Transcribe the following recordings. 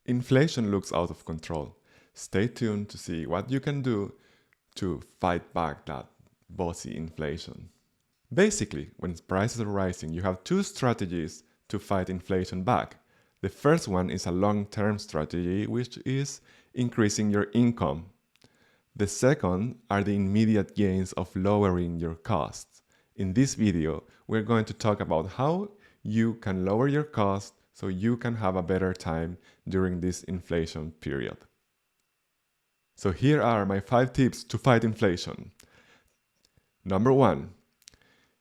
Inflation looks out of control. Stay tuned to see what you can do to fight back that bossy inflation. Basically, when prices are rising, you have two strategies to fight inflation back. The first one is a long-term strategy, which is increasing your income. The second are the immediate gains of lowering your costs. In this video, we're going to talk about how you can lower your costs so you can have a better time during this inflation period. So here are my 5 tips to fight inflation. Number 1,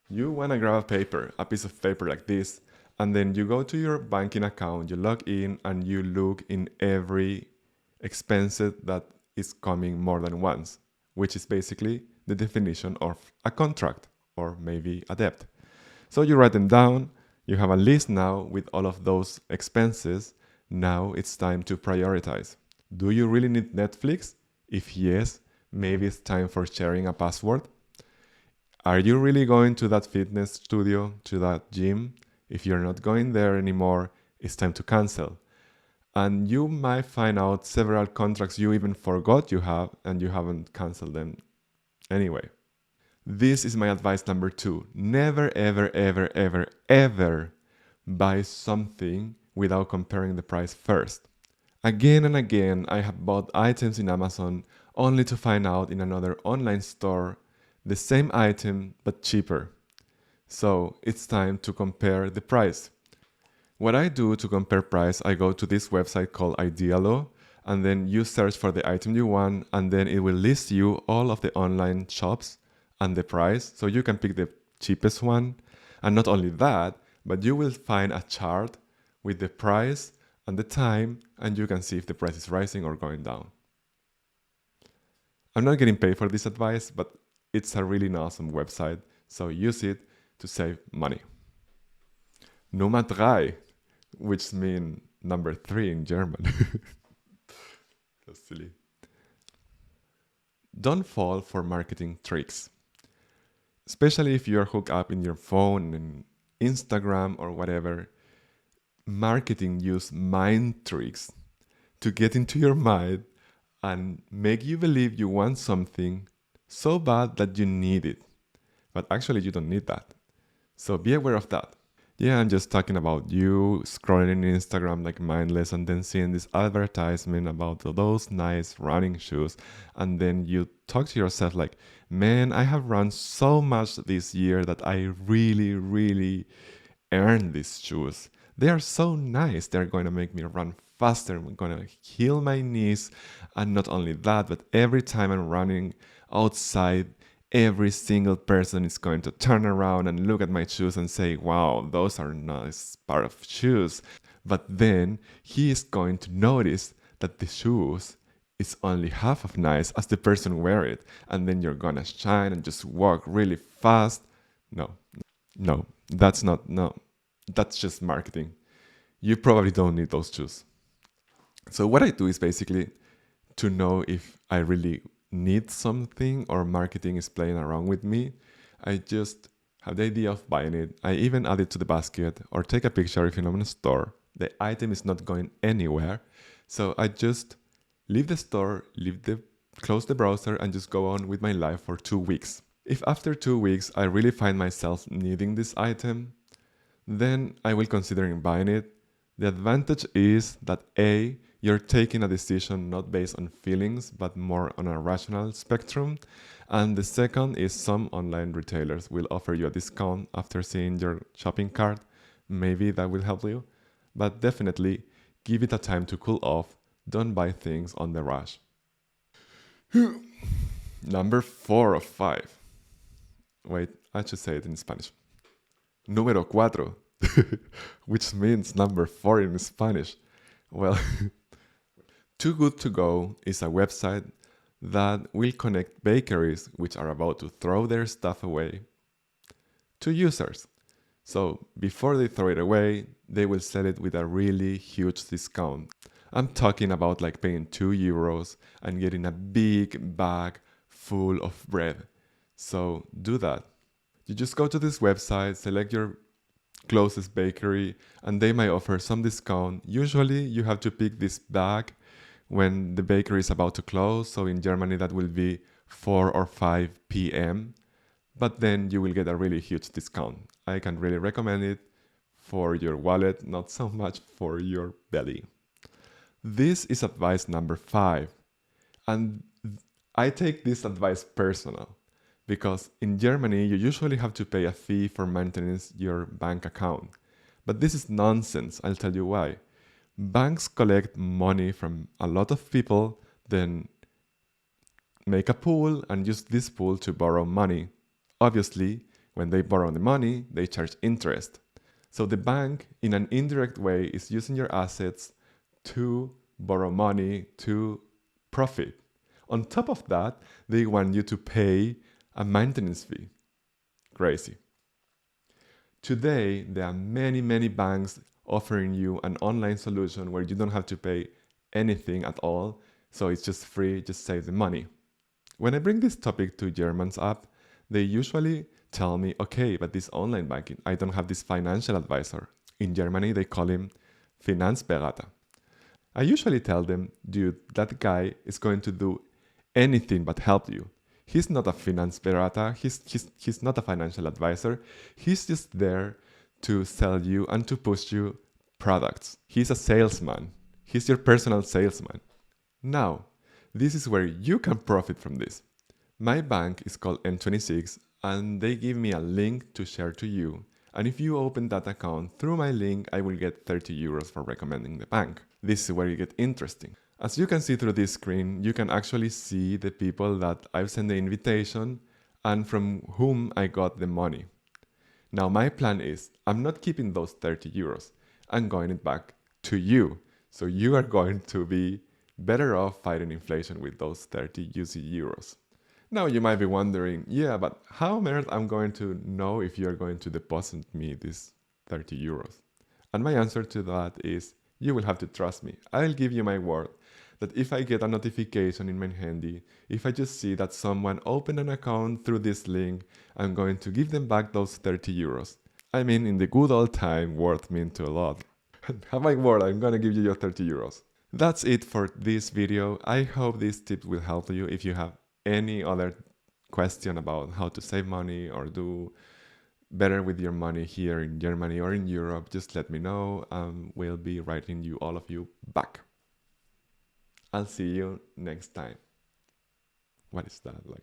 you want to grab a piece of paper like this, and then you go to your banking account, you log in, and you look in every expense that is coming more than once, which is basically the definition of a contract or maybe a debt. So you write them down, you have a list now with all of those expenses. Now it's time to prioritize. Do you really need Netflix? If yes, maybe it's time for sharing a password. Are you really going to that fitness studio, to that gym? If you're not going there anymore, it's time to cancel. And you might find out several contracts you even forgot you have and you haven't canceled them anyway. This is my advice number 2. Never, ever, ever, ever, ever buy something without comparing the price first. Again and again, I have bought items in Amazon only to find out in another online store the same item but cheaper. So it's time to compare the price. What I do to compare price, I go to this website called Idealo, and then you search for the item you want, and then it will list you all of the online shops and the price, so you can pick the cheapest one. And not only that, but you will find a chart with the price and the time, and you can see if the price is rising or going down. I'm not getting paid for this advice, but it's a really awesome website, so use it to save money. Nummer 3, which means number 3 in German. So silly. Don't fall for marketing tricks. Especially if you're hooked up in your phone and Instagram or whatever, marketing use mind tricks to get into your mind and make you believe you want something so bad that you need it. But actually you don't need that. So be aware of that. Yeah, I'm just talking about you scrolling in Instagram like mindless and then seeing this advertisement about those nice running shoes. And then you talk to yourself like, man, I have run so much this year that I really, really earned these shoes. They are so nice. They're going to make me run faster. I'm going to heal my knees. And not only that, but every time I'm running outside, every single person is going to turn around and look at my shoes and say, wow, those are nice pair of shoes. But then he is going to notice that the shoes is only half of nice as the person wear it. And then you're gonna shine and just walk really fast. No, that's not, no, that's just marketing. You probably don't need those shoes. So what I do is basically to know if I really need something or marketing is playing around with me, I just have the idea of buying it. I even add it to the basket or take a picture if I'm in a store. The item is not going anywhere. So I just leave the store, close the browser and just go on with my life for 2 weeks. If after 2 weeks I really find myself needing this item, then I will consider buying it. The advantage is that A, you're taking a decision not based on feelings, but more on a rational spectrum. And the second is some online retailers will offer you a discount after seeing your shopping cart. Maybe that will help you, but definitely give it a time to cool off. Don't buy things on the rush. Number 4 of 5. Wait, I should say it in Spanish. Número 4, which means number 4 in Spanish. Well, Too Good To Go is a website that will connect bakeries which are about to throw their stuff away to users. So before they throw it away, they will sell it with a really huge discount. I'm talking about like paying €2 and getting a big bag full of bread. So do that. You just go to this website, select your closest bakery, and they might offer some discount. Usually you have to pick this bag when the bakery is about to close. So in Germany that will be 4 or 5 p.m. But then you will get a really huge discount. I can really recommend it for your wallet, not so much for your belly. This is advice number 5. And I take this advice personal because in Germany you usually have to pay a fee for maintaining your bank account. But this is nonsense. I'll tell you why. Banks collect money from a lot of people, then make a pool and use this pool to borrow money. Obviously, when they borrow the money, they charge interest. So the bank, in an indirect way, is using your assets to borrow money to profit. On top of that, they want you to pay a maintenance fee. Crazy. Today, there are many banks offering you an online solution where you don't have to pay anything at all. So it's just free, just save the money. When I bring this topic to Germans up, they usually tell me, okay, but this online banking, I don't have this financial advisor. In Germany, they call him Finanzberater. I usually tell them, dude, that guy is going to do anything but help you. He's not a Finanzberater, he's not a financial advisor. He's just there to sell you and to push you products. He's a salesman. He's your personal salesman. Now, this is where you can profit from this. My bank is called N26 and they give me a link to share to you. And if you open that account through my link, I will get 30 euros for recommending the bank. This is where you get interesting. As you can see through this screen, you can actually see the people that I've sent the invitation and from whom I got the money. Now my plan is, I'm not keeping those 30 euros. I'm going it back to you. So you are going to be better off fighting inflation with those 30 UC euros. Now you might be wondering, yeah, but how on earth I'm going to know if you're going to deposit me this 30 euros? And my answer to that is, you will have to trust me. I'll give you my word that if I get a notification in my handy, if I just see that someone opened an account through this link, I'm going to give them back those 30 euros. I mean, in the good old time, word meant a lot. Have my word, I'm gonna give you your 30 euros. That's it for this video. I hope these tips will help you. If you have any other question about how to save money or do better with your money here in Germany or in Europe, just let me know. We'll be writing you, all of you, back. I'll see you next time. What is that like?